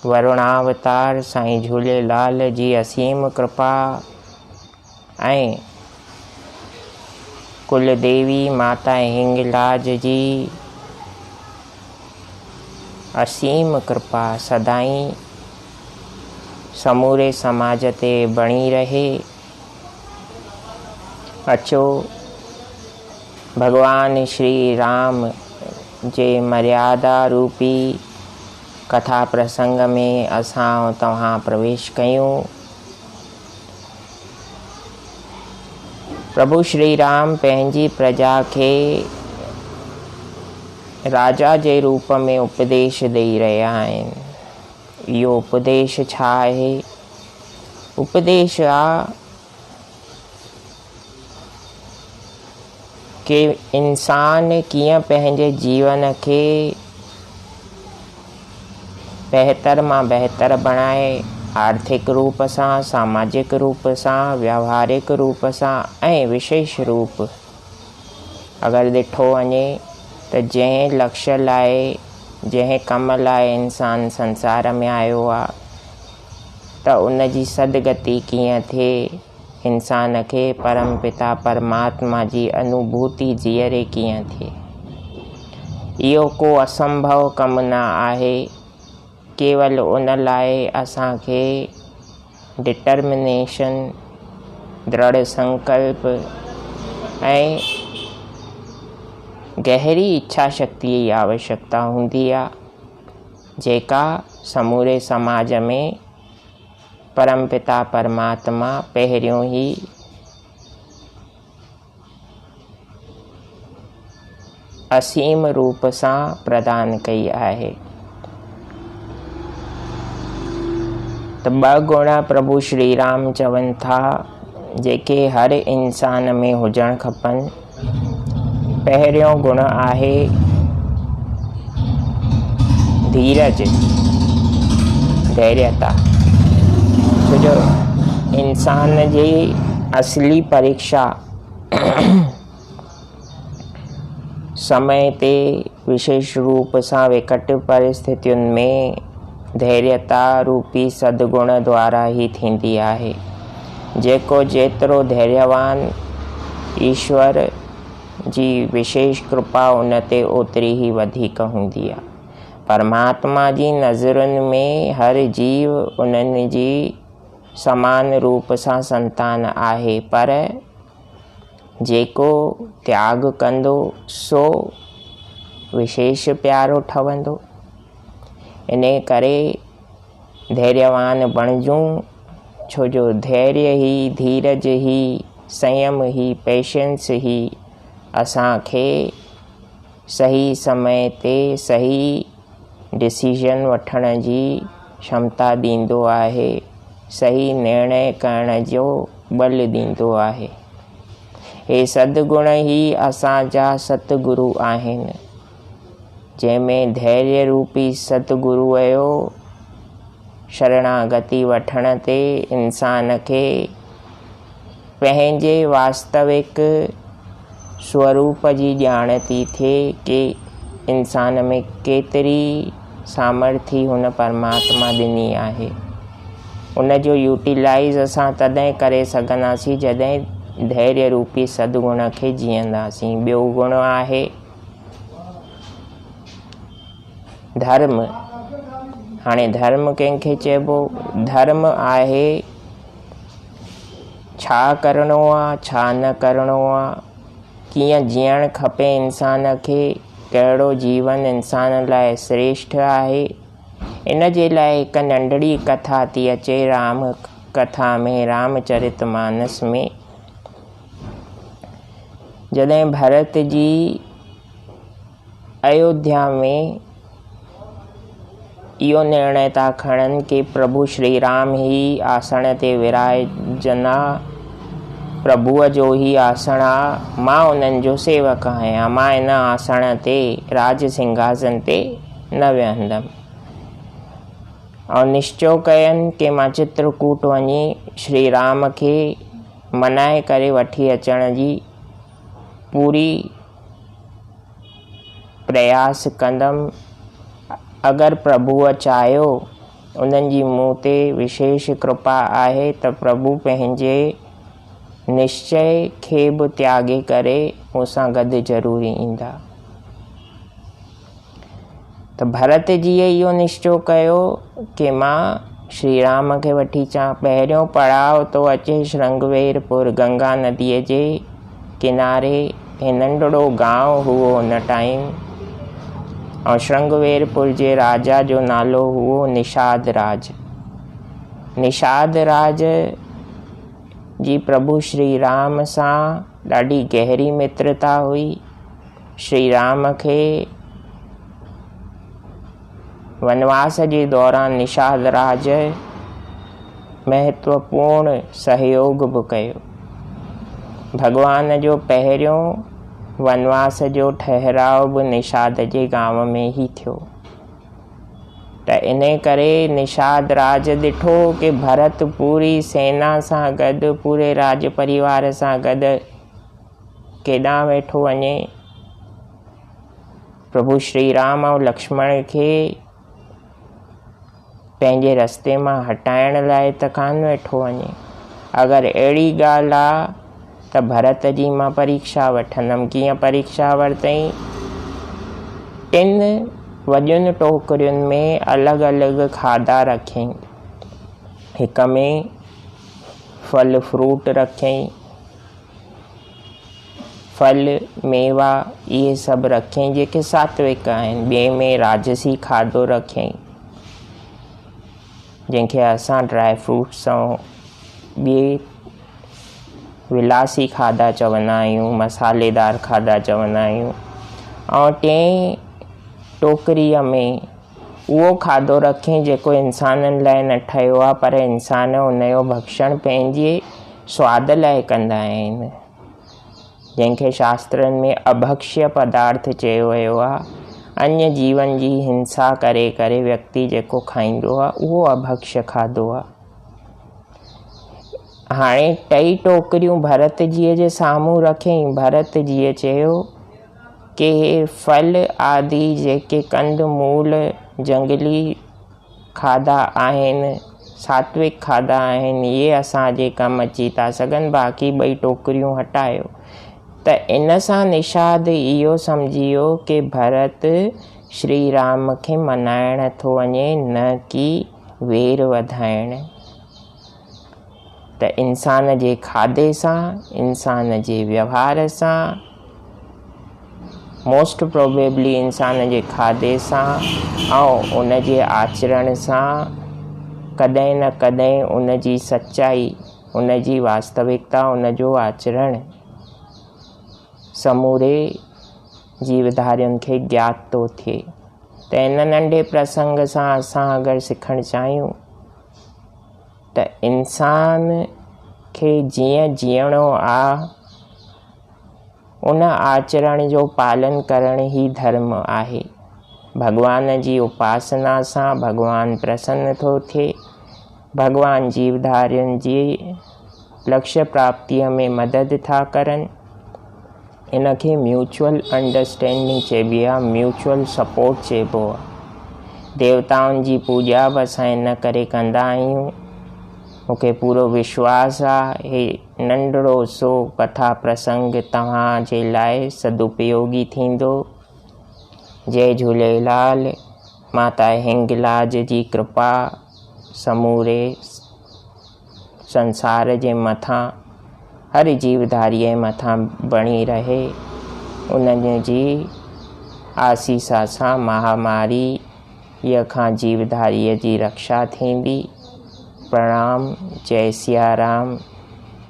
वरुणावतार साईं झूलेलाल जी असीम कृपा ऐं कुलदेवी माता हिंगलाज जी असीम कृपा सदाईं समूरे समाज ते बणी रहे। अचो भगवान श्री राम जे मर्यादा रूपी कथा प्रसंग में असां तव्हां प्रवेश कयूं। प्रभु श्री राम पंहिंजी प्रजा खे राजा जे रूप में उपदेश ॾेई रहिया आहिनि। इहो उपदेश छा आहे? उपदेश आहे कि इंसान कीअं पंहिंजे जीवन खे बहितर मां बहितर बणाए, आर्थिक रूप सां, सामाजिक रूप सां, व्यावहारिक रूप सां ऐं विशेष रूप अगरि ॾिठो वञे त जंहिं लक्ष्य लाइ, जंहिं कम लाइ इंसान संसार में आयो आहे त उन जी सदगति कीअं थिए, इंसान खे परम पिता परमात्मा जी अनुभूति जीअरे कीअं थिए। इहो को असंभव कमु न आहे। केवल उन लाइ असांखे डिटर्मिनेशन, दृढ़ संकल्प ऐं गहरी इच्छा शक्ति जी आवश्यकता हूंदी आहे, जेका समूरे समाज में परम पिता परमात्मा पहिरियों ई असीम रूप सां प्रदान कई आहे। त ॿ गुण प्रभु श्री राम चवनि था जेके हर इंसान में हुजणु खपनि। पहिरियों गुण आहे धीरज, धैर्यता। छो जो इंसान जी असली परीक्षा समय ते विशेष रूप सां विकट परिस्थितियुनि में धैर्यता रूपी सद्गुण द्वारा ई थींदी आहे। जेको जेतिरो धैर्यवान, ईश्वर जी विशेष कृपा उन ते ओतिरी ई वधीक हूंदी आहे। परमात्मा जी नज़रुनि में हर जीव उन्हनि जी समान रूप सां संतान आहे, पर जेको त्याग कंदो सो विशेष प्यारो ठहंदो। इन करे धैर्यवान बणिजूं, छो जो धैर्य ही, धीरज ही, संयम ही, पेशेंस ही असांखे सही समय ते सही डिसीजन वठण जी क्षमता ॾींदो आहे, सही निर्णय करण जो बल ॾींदो आहे। हे सद्गुण ही असांजा सतगुरु आहिनि, जंहिंमें धैर्य रूपी सतगुरुअ जो शरणागति वठण ते इंसान खे पंहिंजे वास्तविक स्वरूप जी ॼाण थी थिए कि इंसान में केतिरी सामर्थ्य हुन परमात्मा ॾिनी आहे। उन जो यूटिलाइज़ असां तॾहिं करे सघंदासीं जॾहिं धैर्य रूपी सद्गुण खे जीअंदासीं। ॿियो गुण आहे धर्म। हाणे धर्म कंहिंखे चइबो? धर्म आहे छा करिणो आहे, छा न करिणो आहे, कीअं जीअणु खपे इंसान खे, कहिड़ो जीवन इंसान लाइ श्रेष्ठ आहे। इन जे लाइ हिकु नंढड़ी कथा थी अचे राम कथा में, रामचरितमानस में। जॾहिं भरत जी अयोध्या में इहो निर्णय था खणनि कि प्रभु श्री राम ही आसन ते विराजना, प्रभुअ जो ही आसन आहे, मां उन्हनि जो सेवक आहियां, मां इन आसन ते राज सिंघासन ते न विहंदमि। ऐं निश्चय कयनि कि मां चित्रकूट वञी श्री राम खे मनाए करे वठी अचण जी पूरी प्रयास कंदमि। अगरि प्रभुअ चाहियो उन्हनि जी मूं ते विशेष कृपा आहे त प्रभु पंहिंजे निश्चय खे बि त्यागे करे मूंसां गॾु ज़रूरी ईंदा। त भरत जीअ इहो निश्चय कयो कि मां श्री राम खे वठी अचां। पहिरियों पड़ाव तो अचे श्रृंगवेरपुर, गंगा नदीअ जे किनारे। हे नंढड़ो गांव हुओ हुन टाइम, ऐं श्रृंगवेरपुर जे राजा जो नालो हुओ निषाद राज। निषाद राज जी प्रभु श्री राम सां ॾाढी गहरी मित्रता हुई। श्री राम खे वनवास जे दौरान निषाद राज महत्वपूर्ण सहयोग बि कयो। भगवान जो पहिरियों वनवास जो ठहराव बि निषाद जे गांव में ही थियो। त इन करे निषाद राज ॾिठो कि भरत पूरी सेना सां गॾु, पूरे राज परिवार सां गॾु केॾांहुं वेठो वञे। प्रभु श्री राम ऐं लक्ष्मण खे पंहिंजे रस्ते मां हटाइण लाइ त कान वेठो वञे। अगरि अहिड़ी ॻाल्हि आहे त भरत जी मां परीक्षा वठंदमि। कीअं परीक्षा वरितई? 3 वॾियुनि टोकरियुनि में अलॻि अलॻि खाधा रखियईं। हिक में फल फ्रूट रखियईं, फल मेवा इहे सभु रखियईं जेके सात्विक आहिनि। ॿिए में राजसी खाधो रखियईं जंहिंखे असां ड्राई फ्रूट्स ऐं ॿिए विलासी खाधा चवंदा आहियूं, मसालेदार खाधा चवंदा आहियूं। ऐं 3 टोकरीअ में उहो खाधो रखियईं जेको इंसाननि लाइ न ठहियो आहे, पर इंसान उनजो भक्षण पंहिंजे स्वाद लाइ कंदा आहिनि, जंहिंखे शास्त्रनि में अभक्ष्य पदार्थ चयो वियो आहे। अन्य जीवन जी हिंसा करे करे व्यक्ति जेको खाईंदो आहे उहो अभक्ष्य खाधो आहे। हाणे 2 टोकरियूं भरत जीअ जे साम्हूं रखियईं। भरत जीअ चयो कि हे फल आदि जेके कंद मूल जंगली खाधा आहिनि, सात्विक खाधा आहिनि, इहे असांजे कमु अची था सघनि। बाक़ी 2 टोकरियूं हटायो। त इन सां निषाद इहो सम्झी वियो कि भरत श्री राम खे मनाइण थो वञे, न कि वेर वधाइण। त इंसान जे खाधे सां, इंसान जे व्यवहार सां, मोस्ट प्रोबेबली इंसान जे खाधे सां ऐं उन जे आचरण सां कॾहिं न कॾहिं उन जी सच्चाई, उन जी वास्तविकता, उन जो आचरण समूरे जीवधारियुनि खे ज्ञात थो थिए। त इन नंढे प्रसंग सां असां अगरि सिखणु चाहियूं त इंसान खे जीअं जीअणो आहे उन आचरण जो पालन करण ई धर्म आहे। भगवान जी उपासना सां भगवान प्रसन्न थो थिए। भगवान जीवधारियुनि जी लक्ष्य प्राप्तिअ में मदद था करनि। इन खे म्यूचुअल अंडरस्टैंडिंग चइबी आहे, म्यूचुअल सपोर्ट चइबो आहे। देवताउनि जी पूॼा बि असां इन करे कंदा आहियूं। मूंखे पूरो विश्वास आहे हे नंढड़ो सो कथा प्रसंग तव्हां जे लाइ सदुपयोगी थींदो। जय झूलेलाल। माता हिंगलाज जी कृपा समूरे संसार जे मथां, हर जीवधारीअ जे मथां बणी रहे। उन्हनि जी आसीसा सां महामारी खां जीवधारीअ जी रक्षा थींदी। प्रणाम। जय सिया राम।